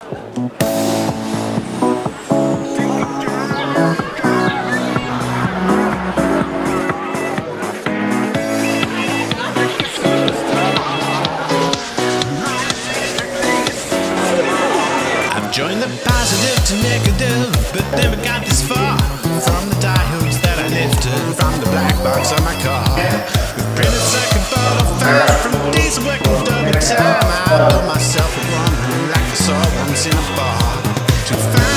I've joined the positive to negative, but never got this far. From the diodes that I lifted from the black box on my car. With printed circuit board of fire from days of working double time. I know myself a woman like I saw once in a bar. To find